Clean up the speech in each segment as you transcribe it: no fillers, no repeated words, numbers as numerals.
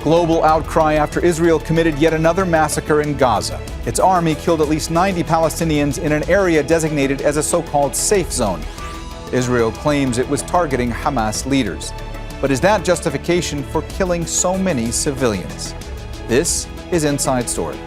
Global outcry after Israel committed yet another massacre in Gaza. Its army killed at least 90 Palestinians in an area designated as a so-called safe zone. Israel claims it was targeting Hamas leaders. But is that justification for killing so many civilians? This is Inside Story.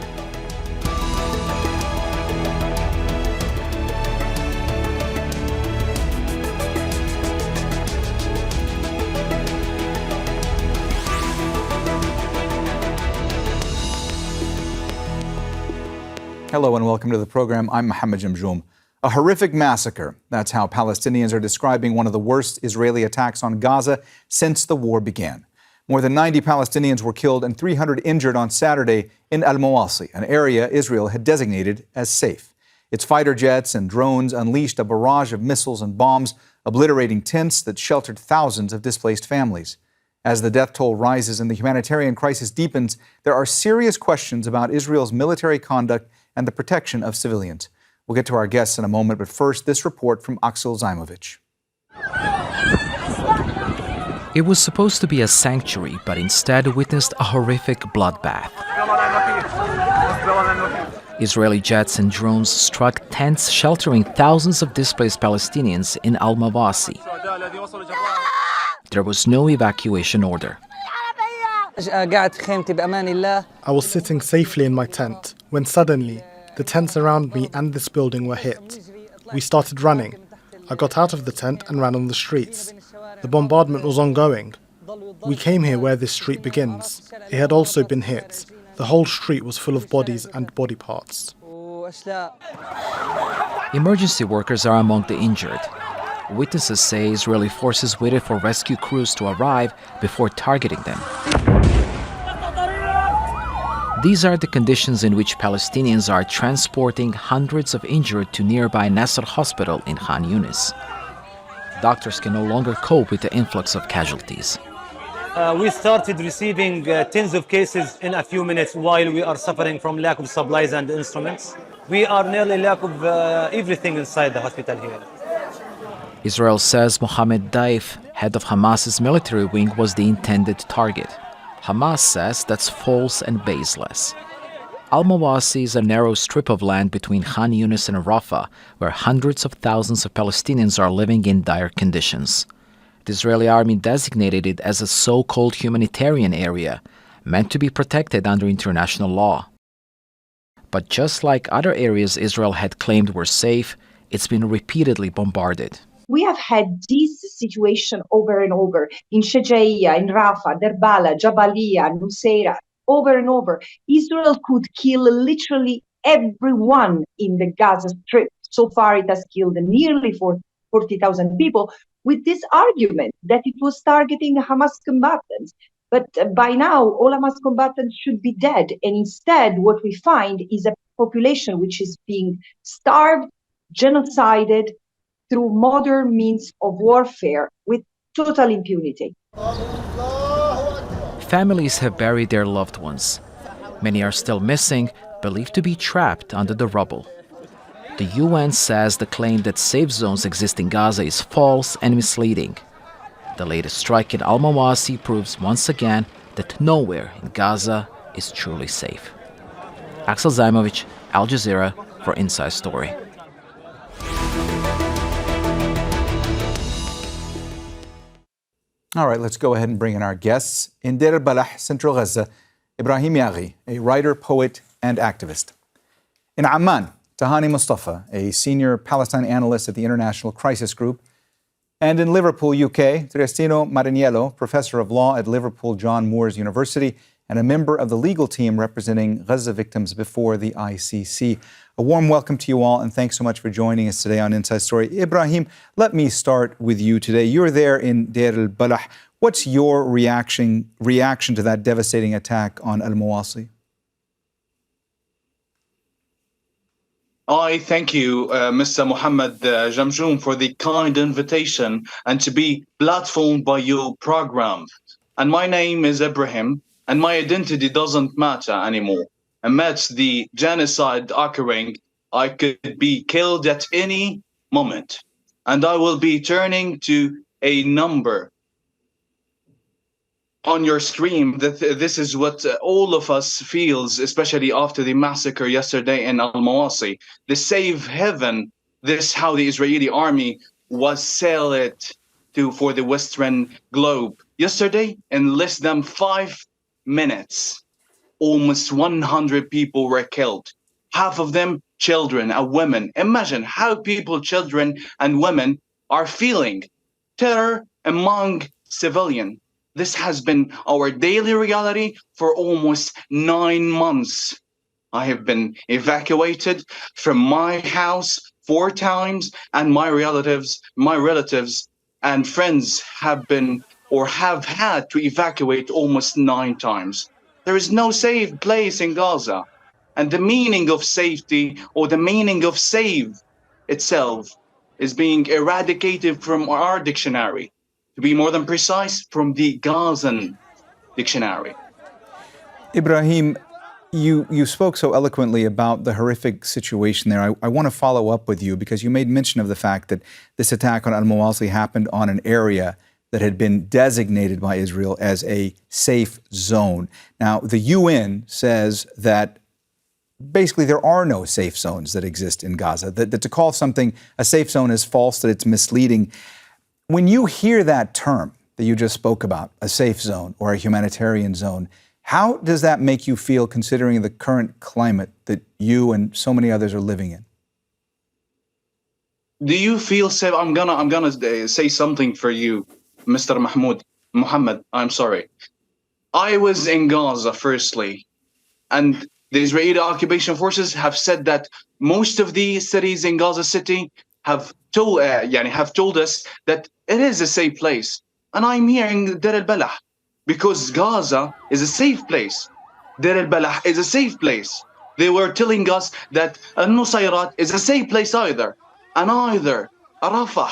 Hello and welcome to the program. I'm Mohammed Jamjoom. A horrific massacre. That's how Palestinians are describing one of the worst Israeli attacks on Gaza since the war began. More than 90 Palestinians were killed and 300 injured on Saturday in al-Mawasi, an area Israel had designated as safe. Its fighter jets and drones unleashed a barrage of missiles and bombs, obliterating tents that sheltered thousands of displaced families. As the death toll rises and the humanitarian crisis deepens, there are serious questions about Israel's military conduct and the protection of civilians. We'll get to our guests in a moment, but first, this report from Axel Zaimovich. It was supposed to be a sanctuary, but instead witnessed a horrific bloodbath. Israeli jets and drones struck tents sheltering thousands of displaced Palestinians in al-Mawasi. There was no evacuation order. I was sitting safely in my tent when suddenly the tents around me and this building were hit. We started running. I got out of the tent and ran on the streets. The bombardment was ongoing. We came here where this street begins. It had also been hit. The whole street was full of bodies and body parts. Emergency workers are among the injured. Witnesses say Israeli forces waited for rescue crews to arrive before targeting them. These are the conditions in which Palestinians are transporting hundreds of injured to nearby Nasser hospital in Khan Younis. Doctors can no longer cope with the influx of casualties. We started receiving tens of cases in a few minutes while we are suffering from lack of supplies and instruments. We are nearly lack of everything inside the hospital here. Israel says Mohammed, head of Hamas's military wing, was the intended target. Hamas says that's false and baseless. Al-Mawasi is a narrow strip of land between Khan Younis and Rafah, where hundreds of thousands of Palestinians are living in dire conditions. The Israeli army designated it as a so-called humanitarian area, meant to be protected under international law. But just like other areas Israel had claimed were safe, it's been repeatedly bombarded. We have had this situation over and over in Shejaiya, in Rafah, Derbala, Jabalia, Nusayra, over and over. Israel could kill literally everyone in the Gaza Strip. So far, it has killed nearly 40,000 people with this argument that it was targeting Hamas combatants. But by now, all Hamas combatants should be dead. And instead, what we find is a population which is being starved, genocided, through modern means of warfare with total impunity. Families have buried their loved ones. Many are still missing, believed to be trapped under the rubble. The UN says the claim that safe zones exist in Gaza is false and misleading. The latest strike in al-Mawasi proves once again that nowhere in Gaza is truly safe. Axel Zaimovich, Al Jazeera, for Inside Story. All right, let's go ahead and bring in our guests. In Deir al-Balah, Central Gaza, Ibrahim Yaghi, a writer, poet, and activist. In Amman, Tahani Mustafa, a senior Palestine analyst at the International Crisis Group. And in Liverpool, UK, Triestino Mariniello, professor of law at Liverpool John Moores University and a member of the legal team representing Gaza victims before the ICC. A warm welcome to you all, and thanks so much for joining us today on Inside Story. Ibrahim, let me start with you today. You're there in Deir al-Balah. What's your reaction to that devastating attack on al-Mawasi? I thank you, Mr. Mohammed Jamjoom, for the kind invitation and to be platformed by your program. And my name is Ibrahim, and my identity doesn't matter anymore. Amidst the genocide occurring, I could be killed at any moment, and I will be turning to a number on your stream that this is what all of us feels, especially after the massacre yesterday in al-Mawasi. The safe haven, this how the Israeli army was sell it to for the Western globe. Yesterday, in less than 5 minutes, almost 100 people were killed. Half of them children and women. Imagine how people, children and women are feeling. Terror among civilians. This has been our daily reality for almost 9 months. I have been evacuated from my house 4 times, and my relatives and friends have been or have had to evacuate almost 9 times. There is no safe place in Gaza. And the meaning of safety or the meaning of save itself is being eradicated from our dictionary. To be more than precise, from the Gazan dictionary. Ibrahim, you spoke so eloquently about the horrific situation there. I want to follow up with you because you made mention of the fact that this attack on al-Mawasi happened on an area that had been designated by Israel as a safe zone. Now, the UN says that basically there are no safe zones that exist in Gaza, that to call something a safe zone is false, that it's misleading. When you hear that term that you just spoke about, a safe zone or a humanitarian zone, how does that make you feel considering the current climate that you and so many others are living in? Do you feel safe? I'm gonna say something for you, Mr. Mohammed, I'm sorry. I was in Gaza firstly, and the Israeli occupation forces have said that most of the cities in Gaza City have told us that it is a safe place. And I'm hearing Deir al-Balah because Gaza is a safe place. Deir al-Balah is a safe place. They were telling us that al-Nusayrat is a safe place either, and either Rafah.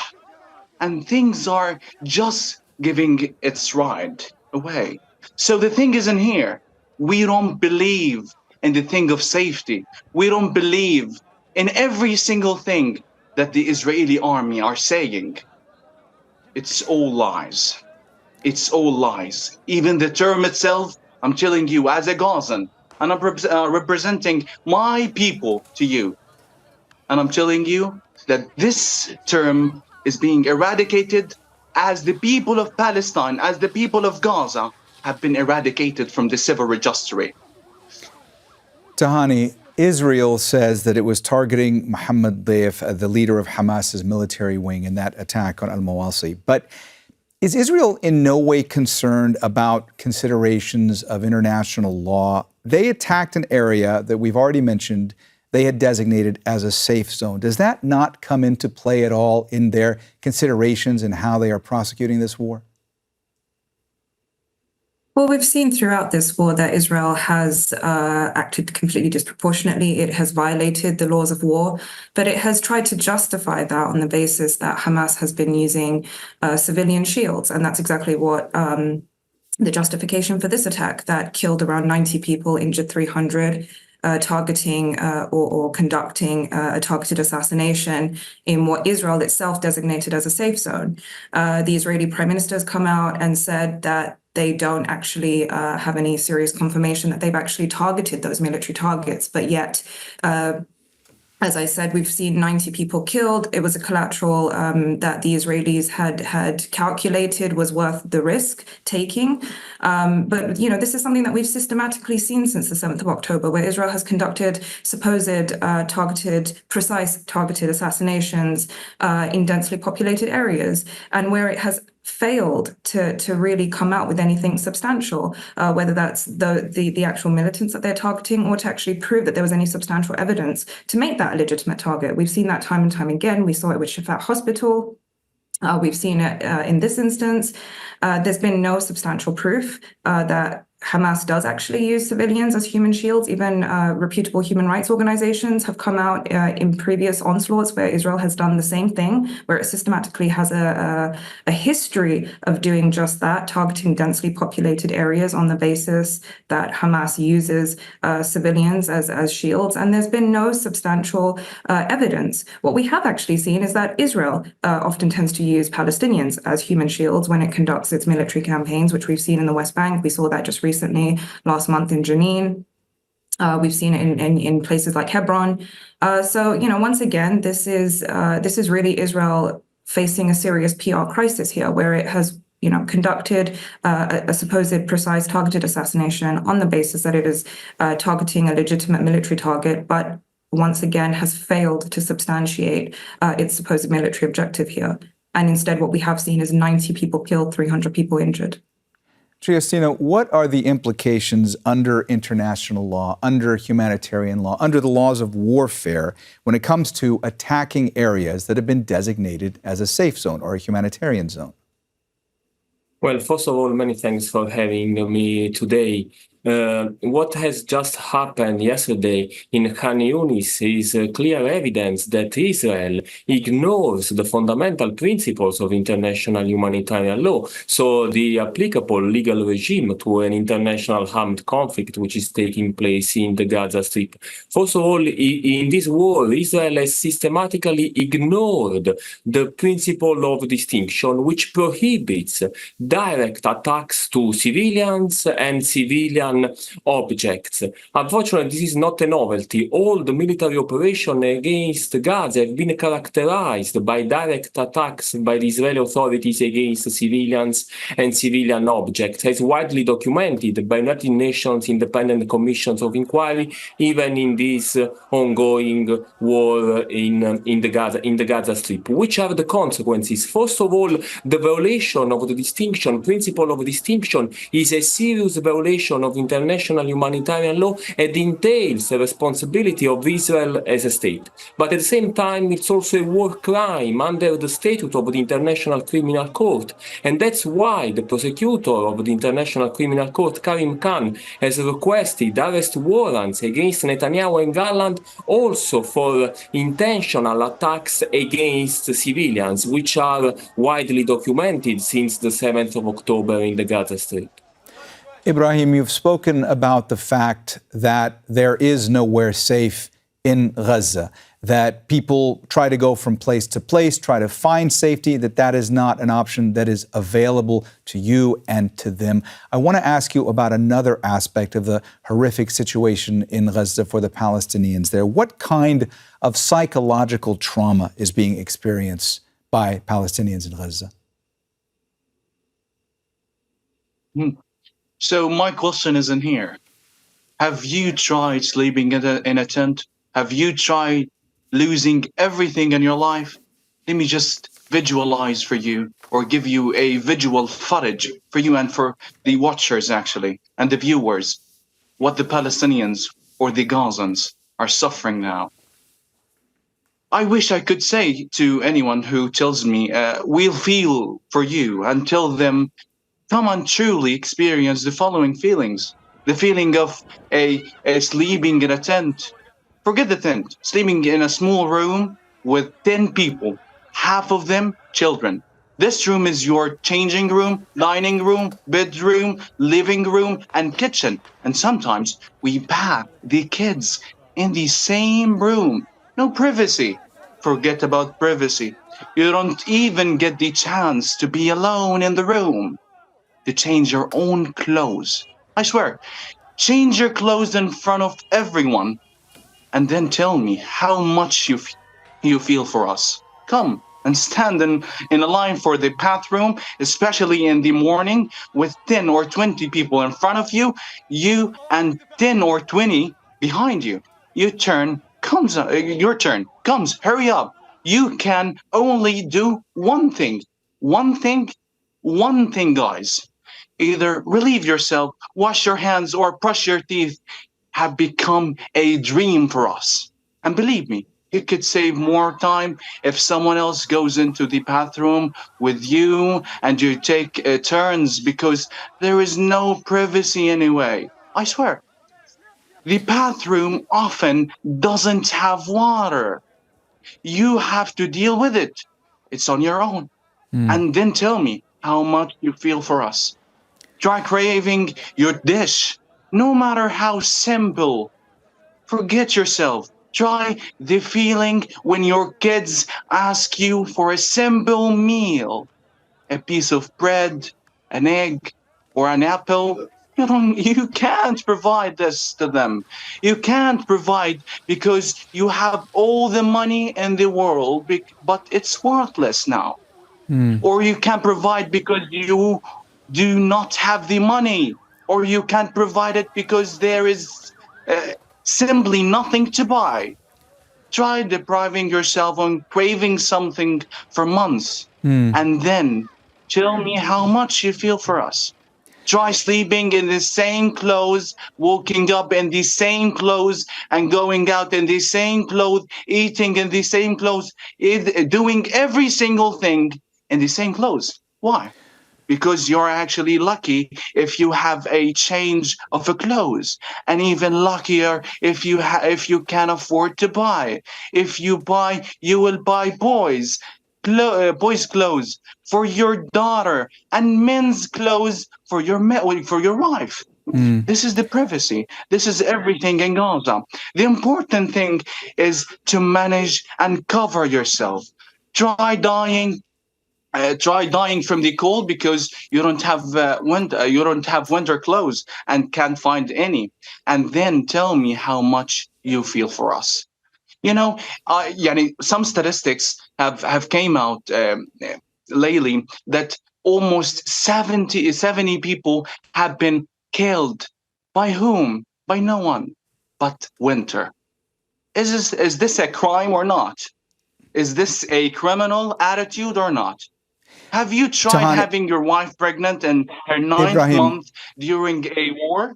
And things are just giving its ride away. So the thing isn't here. We don't believe in the thing of safety. We don't believe in every single thing that the Israeli army are saying. It's all lies. It's all lies. Even the term itself, I'm telling you as a Gazan, and I'm representing my people to you. And I'm telling you that this term is being eradicated as the people of Palestine, as the people of Gaza have been eradicated from the civil registry. Tahani, Israel says that it was targeting Mohammed, the leader of Hamas's military wing, in that attack on al-Mawasi. But is Israel in no way concerned about considerations of international law? They attacked an area that we've already mentioned they had designated as a safe zone. Does that not come into play at all in their considerations and how they are prosecuting this war? Well, we've seen throughout this war that Israel has acted completely disproportionately. It has violated the laws of war, but it has tried to justify that on the basis that Hamas has been using civilian shields. And that's exactly what the justification for this attack that killed around 90 people, injured 300, targeting or conducting a targeted assassination in what Israel itself designated as a safe zone. The Israeli Prime Minister has come out and said that they don't actually have any serious confirmation that they've actually targeted those military targets. But yet, as I said, we've seen 90 people killed. It was a collateral that the Israelis had calculated was worth the risk taking. But, you know, this is something that we've systematically seen since the 7th of October, where Israel has conducted supposed precise targeted assassinations in densely populated areas, and where it has failed to really come out with anything substantial, whether that's the actual militants that they're targeting or to actually prove that there was any substantial evidence to make that a legitimate target. We've seen that time and time again. We saw it with Shafat Hospital. We've seen it in this instance. There's been no substantial proof that Hamas does actually use civilians as human shields. Even reputable human rights organizations have come out in previous onslaughts where Israel has done the same thing, where it systematically has a history of doing just that, targeting densely populated areas on the basis that Hamas uses civilians as shields. And there's been no substantial evidence. What we have actually seen is that Israel often tends to use Palestinians as human shields when it conducts its military campaigns, which we've seen in the West Bank. We saw that just recently, last month in Jenin. We've seen it in places like Hebron. So, once again, this is really Israel facing a serious PR crisis here, where it has conducted a supposed precise targeted assassination on the basis that it is targeting a legitimate military target, but once again has failed to substantiate its supposed military objective here. And instead, what we have seen is 90 people killed, 300 people injured. Triestino, what are the implications under international law, under humanitarian law, under the laws of warfare when it comes to attacking areas that have been designated as a safe zone or a humanitarian zone? Well, first of all, many thanks for having me today. What has just happened yesterday in Khan Younis is clear evidence that Israel ignores the fundamental principles of international humanitarian law, so the applicable legal regime to an international armed conflict which is taking place in the Gaza Strip. First of all, in this war, Israel has systematically ignored the principle of distinction, which prohibits direct attacks to civilians and civilian objects. Unfortunately, this is not a novelty. All the military operations against Gaza have been characterized by direct attacks by the Israeli authorities against civilians and civilian objects, as widely documented by United Nations independent commissions of inquiry, even in this ongoing war in the Gaza Strip. Which are the consequences? First of all, the violation of the principle of distinction is a serious violation of international humanitarian law and entails the responsibility of Israel as a state. But at the same time, it's also a war crime under the statute of the International Criminal Court. And that's why the prosecutor of the International Criminal Court, Karim Khan, has requested arrest warrants against Netanyahu and Gallant also for intentional attacks against civilians, which are widely documented since the 7th of October in the Gaza Strip. Ibrahim, you've spoken about the fact that there is nowhere safe in Gaza, that people try to go from place to place, try to find safety, that is not an option that is available to you and to them. I want to ask you about another aspect of the horrific situation in Gaza for the Palestinians there. What kind of psychological trauma is being experienced by Palestinians in Gaza? So my question is in here. Have you tried sleeping in a tent? Have you tried losing everything in your life? Let me just visualize for you, or give you a visual footage for you and for the watchers actually, and the viewers, what the Palestinians or the Gazans are suffering now. I wish I could say to anyone who tells me, we'll feel for you, and tell them, come and truly experience the following feelings. The feeling of a sleeping in a tent. Forget the tent. Sleeping in a small room with 10 people, half of them children. This room is your changing room, dining room, bedroom, living room, and kitchen. And sometimes we pack the kids in the same room. No privacy. Forget about privacy. You don't even get the chance to be alone in the room, to change your own clothes. I swear, change your clothes in front of everyone, and then tell me how much you feel for us. Come and stand in a line for the bathroom, especially in the morning, with 10 or 20 people in front of you, you and 10 or 20 behind you. Your turn comes, hurry up. You can only do one thing, guys. Either relieve yourself, wash your hands, or brush your teeth have become a dream for us. And believe me, You could save more time if someone else goes into the bathroom with you and you take turns, because there is no privacy anyway. I swear. The bathroom often doesn't have water. You have to deal with it. It's on your own. And then tell me how much you feel for us. Try craving your dish, no matter how simple. Forget yourself. Try the feeling when your kids ask you for a simple meal, a piece of bread, an egg, or an apple. You can't provide this to them. You can't provide because you have all the money in the world, but it's worthless now. Or you can't provide because you do not have the money, or you can't provide it because there is simply nothing to buy. Try depriving yourself on craving something for months, and then tell me how much you feel for us. Try sleeping in the same clothes, waking up in the same clothes, and going out in the same clothes, eating in the same clothes, doing every single thing in the same clothes. Why? Because you're actually lucky if you have a change of a clothes, and even luckier if you can afford to buy. If you buy, you will buy boys clothes for your daughter, and men's clothes for your wife. This is the privacy. This is everything in Gaza. The important thing is to manage and cover yourself. Try dying from the cold because you don't have winter clothes and can't find any, and then tell me how much you feel for us. Some statistics have came out lately that almost 70 people have been killed. By whom? By no one but winter. Is this a crime or not? Is this a criminal attitude or not? Have you tried Tahani, having your wife pregnant in her ninth month during a war?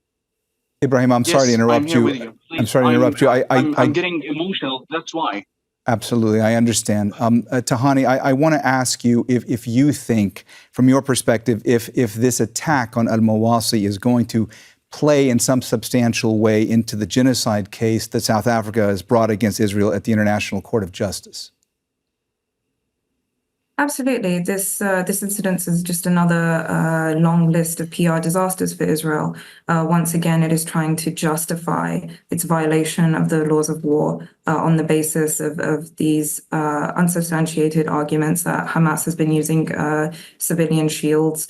Ibrahim, I'm sorry to interrupt I'm here you. with you. Please, I'm sorry to interrupt you. I'm getting emotional. That's why. Absolutely, I understand. Tahani, I want to ask you if you think, from your perspective, if this attack on al-Mawasi is going to play in some substantial way into the genocide case that South Africa has brought against Israel at the International Court of Justice. Absolutely. This incident is just another long list of PR disasters for Israel. Once again, it is trying to justify its violation of the laws of war on the basis of these unsubstantiated arguments that Hamas has been using civilian shields,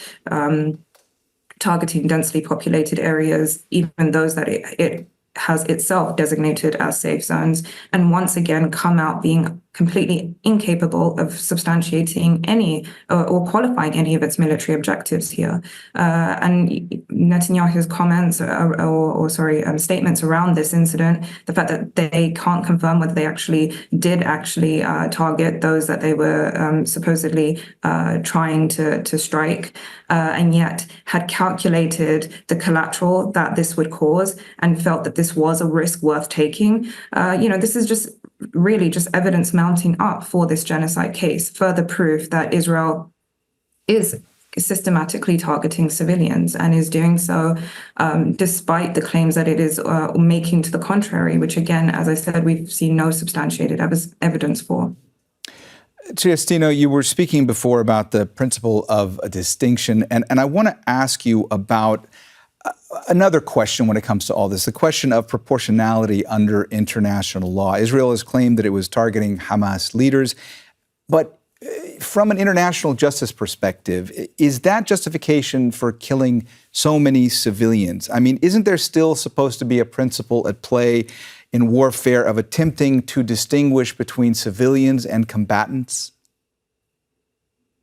targeting densely populated areas, even those that it has itself designated as safe zones, and once again come out being completely incapable of substantiating any or qualifying any of its military objectives here. And Netanyahu's comments statements around this incident, the fact that they can't confirm whether they did target those that they were supposedly trying to strike, and yet had calculated the collateral that this would cause and felt that this was a risk worth taking. This is just really just evidence mounting up for this genocide case, further proof that Israel is systematically targeting civilians and is doing so despite the claims that it is making to the contrary, which again, as I said, we've seen no substantiated evidence for. Triestino, you were speaking before about the principle of a distinction, and I want to ask you about another question when it comes to all this, the question of proportionality under international law. Israel has claimed that it was targeting Hamas leaders, but from an international justice perspective, is that justification for killing so many civilians? I mean, isn't there still supposed to be a principle at play in warfare of attempting to distinguish between civilians and combatants?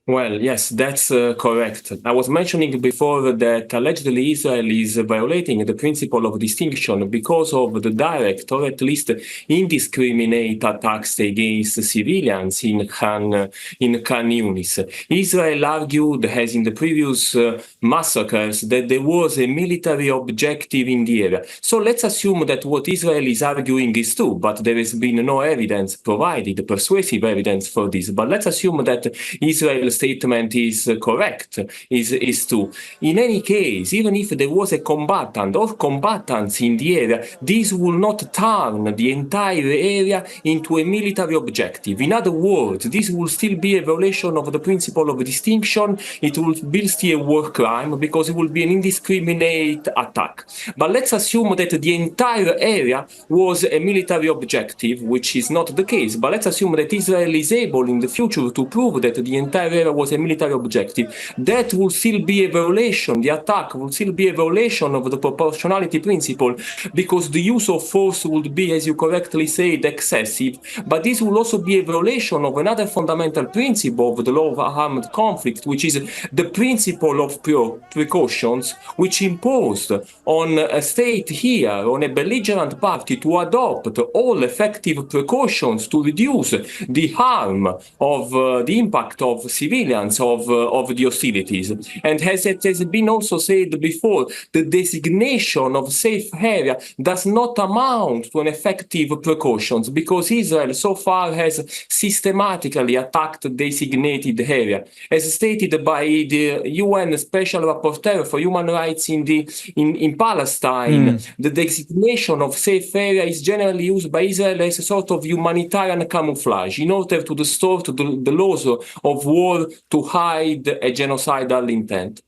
Well, yes, that's correct. I was mentioning before that allegedly Israel is violating the principle of distinction because of the direct or at least indiscriminate attacks against civilians in Khan Younis. Israel argued, as in the previous massacres, that there was a military objective in the area. So let's assume that what Israel is arguing is true, but there has been no evidence provided, persuasive evidence for this. But let's assume that Israel's statement is correct, is true. In any case, even if there was a combatant or combatants in the area, this will not turn the entire area into a military objective. In other words, this will still be a violation of the principle of distinction. It will be still a war crime because it will be an indiscriminate attack. But let's assume that the entire area was a military objective, which is not the case. But let's assume that Israel is able in the future to prove that the entire area was a military objective. That will still be a violation. The attack will still be a violation of the proportionality principle because the use of force would be, as you correctly said, excessive. But this will also be a violation of another fundamental principle of the law of armed conflict, which is the principle of precautions, which imposed on a state here, on a belligerent party, to adopt all effective precautions to reduce the harm of the impact of civilians of the hostilities. And as it has been also said before, the designation of safe area does not amount to an effective precautions because Israel so far has systematically attacked designated area. As stated by the UN Special Rapporteur for Human Rights in Palestine, the designation of safe area is generally used by Israel as a sort of humanitarian camouflage in order to distort the laws of war to hide a genocidal intent.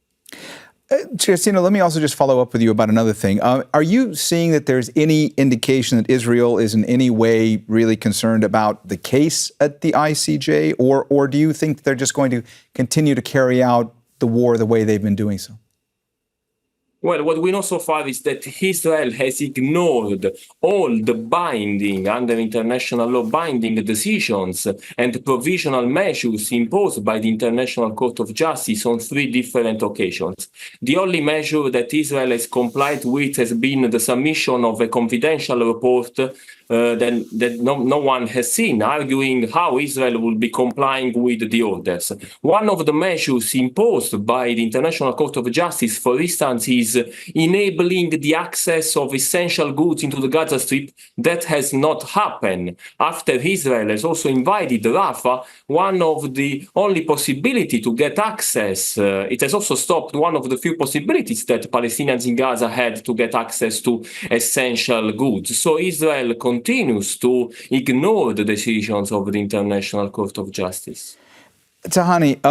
Triestino, let me also just follow up with you about another thing. Are you seeing that there's any indication that Israel is in any way really concerned about the case at the ICJ, or do you think they're just going to continue to carry out the war the way they've been doing so? Well, what we know so far is that Israel has ignored all the binding, under international law, binding decisions and provisional measures imposed by the International Court of Justice on 3 different occasions. The only measure that Israel has complied with has been the submission of a confidential report that no one has seen, arguing how Israel will be complying with the orders. One of the measures imposed by the International Court of Justice, for instance, is enabling the access of essential goods into the Gaza Strip. That has not happened. After Israel has also invaded Rafah, one of the only possibility to get access, it has also stopped one of the few possibilities that Palestinians in Gaza had to get access to essential goods. So Israel continues to ignore the decisions of the International Court of Justice. Tahani,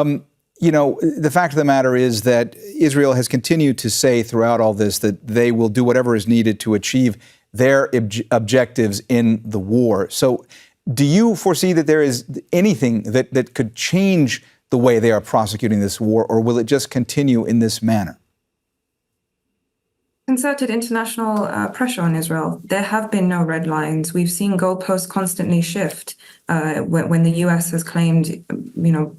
the fact of the matter is that Israel has continued to say throughout all this that they will do whatever is needed to achieve their objectives in the war. So do you foresee that there is anything that could change the way they are prosecuting this war, or will it just continue in this manner? Concerted international pressure on Israel. There have been no red lines. We've seen goalposts constantly shift when the US has claimed,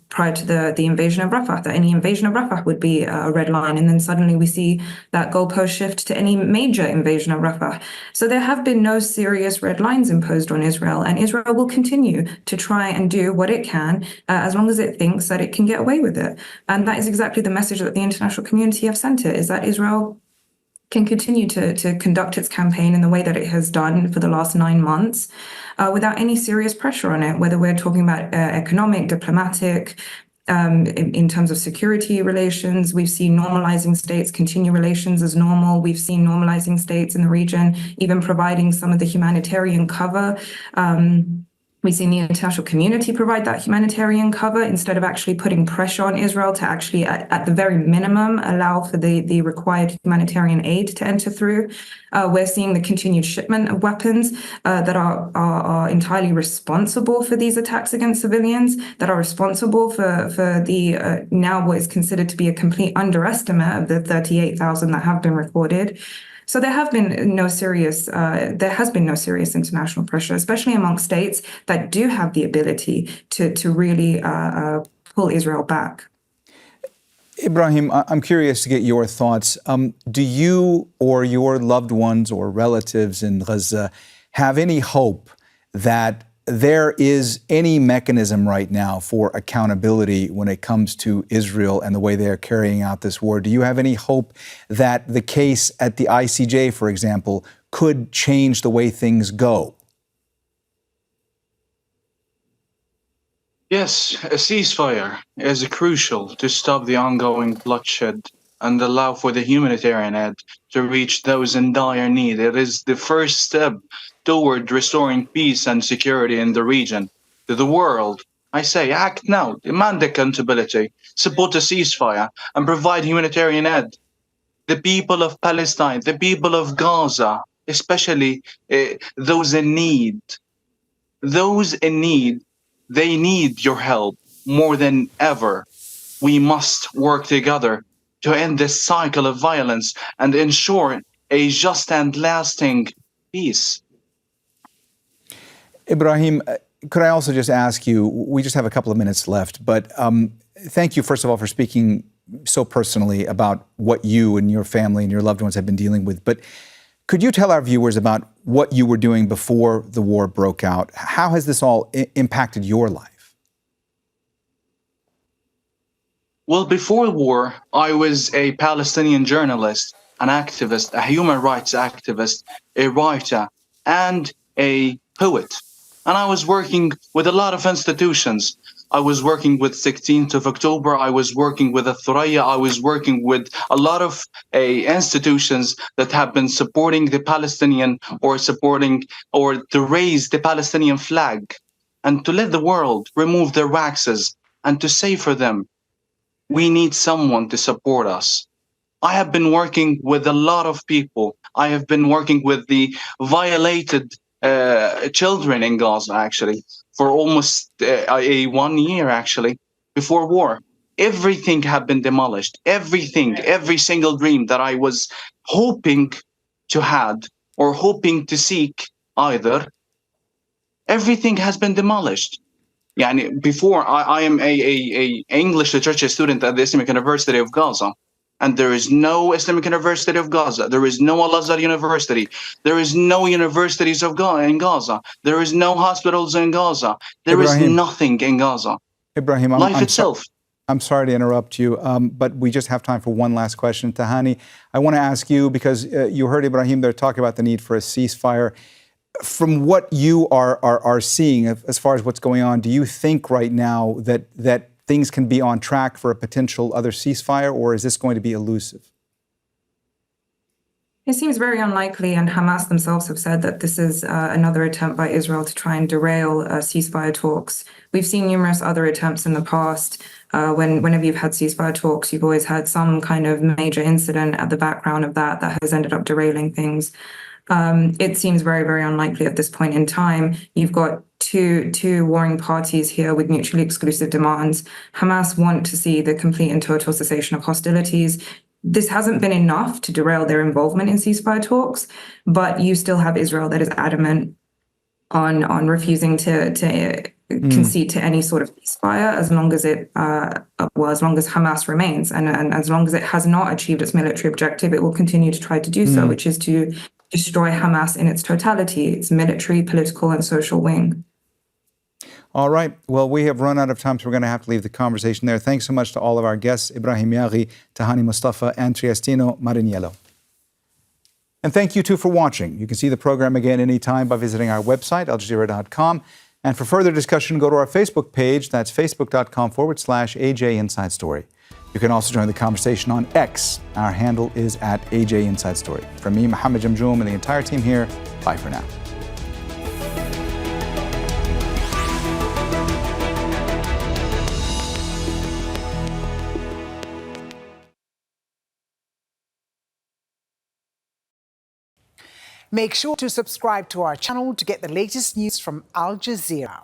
prior to the invasion of Rafah, that any invasion of Rafah would be a red line. And then suddenly we see that goalpost shift to any major invasion of Rafah. So there have been no serious red lines imposed on Israel. And Israel will continue to try and do what it can as long as it thinks that it can get away with it. And that is exactly the message that the international community have sent it, is that Israel can continue to conduct its campaign in the way that it has done for the last 9 months without any serious pressure on it, whether we're talking about economic, diplomatic, in terms of security relations. We've seen normalizing states continue relations as normal. We've seen normalizing states in the region, even providing some of the humanitarian cover. We've seen the international community provide that humanitarian cover instead of actually putting pressure on Israel to actually, at the very minimum, allow for the required humanitarian aid to enter through. We're seeing the continued shipment of weapons that are entirely responsible for these attacks against civilians, that are responsible for the now what is considered to be a complete underestimate of the 38,000 that have been recorded. So there has been no serious international pressure, especially among states that do have the ability to really pull Israel back. Ibrahim, I'm curious to get your thoughts. Do you or your loved ones or relatives in Gaza have any hope that there is any mechanism right now for accountability when it comes to Israel and the way they are carrying out this war? Do you have any hope that the case at the ICJ, for example, could change the way things go? Yes, a ceasefire is crucial to stop the ongoing bloodshed and allow for the humanitarian aid to reach those in dire need. It is the first step toward restoring peace and security in the region. To the world, I say, act now, demand accountability, support a ceasefire, and provide humanitarian aid. The people of Palestine, the people of Gaza, especially those in need, they need your help more than ever. We must work together to end this cycle of violence and ensure a just and lasting peace. Ibrahim, could I also just ask you, we just have a couple of minutes left, but thank you, first of all, for speaking so personally about what you and your family and your loved ones have been dealing with. But could you tell our viewers about what you were doing before the war broke out? How has this all impacted your life? Well, before war, I was a Palestinian journalist, an activist, a human rights activist, a writer, and a poet. And I was working with a lot of institutions. I was working with 16th of October. I was working with Thuraya. I was working with a lot of institutions that have been supporting the Palestinian or to raise the Palestinian flag and to let the world remove their waxes and to say for them, we need someone to support us. I have been working with a lot of people. I have been working with the violated children in Gaza, actually, for almost 1 year, actually, before war. Everything had been demolished. Everything, every single dream that I was hoping to had or hoping to seek either, everything has been demolished. Yeah, and before I am a English literature student at the Islamic University of Gaza, and there is no Islamic University of Gaza. There is no Al-Azhar University. There is no universities in Gaza. There is no hospitals in Gaza. There is nothing in Gaza. Ibrahim, life itself. I'm sorry to interrupt you, but we just have time for one last question. Tahani, I want to ask you, because you heard Ibrahim there talk about the need for a ceasefire. From what you are seeing as far as what's going on, do you think right now that things can be on track for a potential other ceasefire, or is this going to be elusive? It seems very unlikely, and Hamas themselves have said that this is another attempt by Israel to try and derail ceasefire talks. We've seen numerous other attempts in the past. Whenever you've had ceasefire talks, you've always had some kind of major incident at the background of that has ended up derailing things. It seems very, very unlikely at this point in time. You've got two warring parties here with mutually exclusive demands. Hamas want to see the complete and total cessation of hostilities. This hasn't been enough to derail their involvement in ceasefire talks, but you still have Israel that is adamant on refusing to concede to any sort of ceasefire as long as as long as Hamas remains, and as long as it has not achieved its military objective, it will continue to try to do so, which is to destroy Hamas in its totality, its military, political, and social wing. All right. Well, we have run out of time, so we're going to have to leave the conversation there. Thanks so much to all of our guests, Ibrahim Yaghi, Tahani, Mustafa, and Triestino Mariniello. And thank you, too, for watching. You can see the program again anytime by visiting our website, aljazeera.com. And for further discussion, go to our Facebook page. That's facebook.com/AJ Inside Story. You can also join the conversation on X. Our handle is @AJ Inside Story. From me, Mohammed, Jamjoom, and the entire team here, bye for now. Make sure to subscribe to our channel to get the latest news from Al Jazeera.